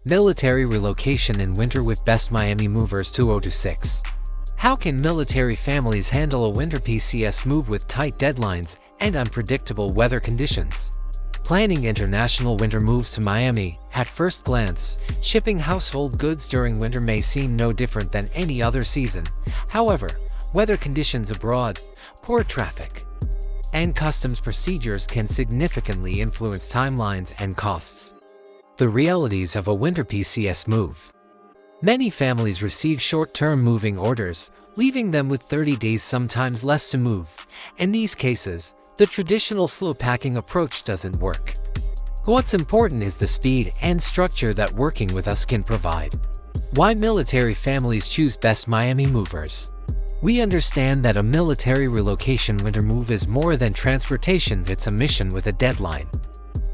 Military relocation in winter with Best Miami Movers 2026. How can military families handle a winter PCS move with tight deadlines and unpredictable weather conditions? Planning international winter moves to Miami. At first glance, shipping household goods during winter may seem no different than any other season. However, weather conditions abroad, poor traffic, and customs procedures can significantly influence timelines and costs. The realities of a winter PCS move. Many families receive short-term moving orders, leaving them with 30 days, sometimes less, to move. In these cases, the traditional slow packing approach doesn't work. What's important is the speed and structure that working with us can provide. Why military families choose Best Miami Movers. We understand that a military relocation winter move is more than transportation, it's a mission with a deadline.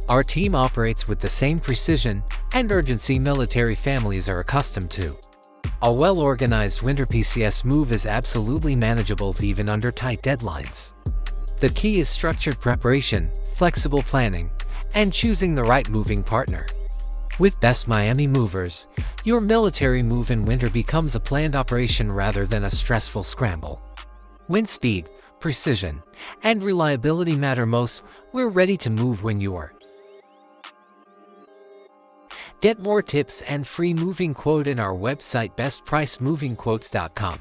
Our team operates with the same precision and urgency military families are accustomed to. A well-organized winter PCS move is absolutely manageable even under tight deadlines. The key is structured preparation, flexible planning, and choosing the right moving partner. With Best Miami Movers, your military move in winter becomes a planned operation rather than a stressful scramble. When speed, precision, and reliability matter most, we're ready to move when you are. Get more tips and free moving quote in our website bestpricemovingquotes.com.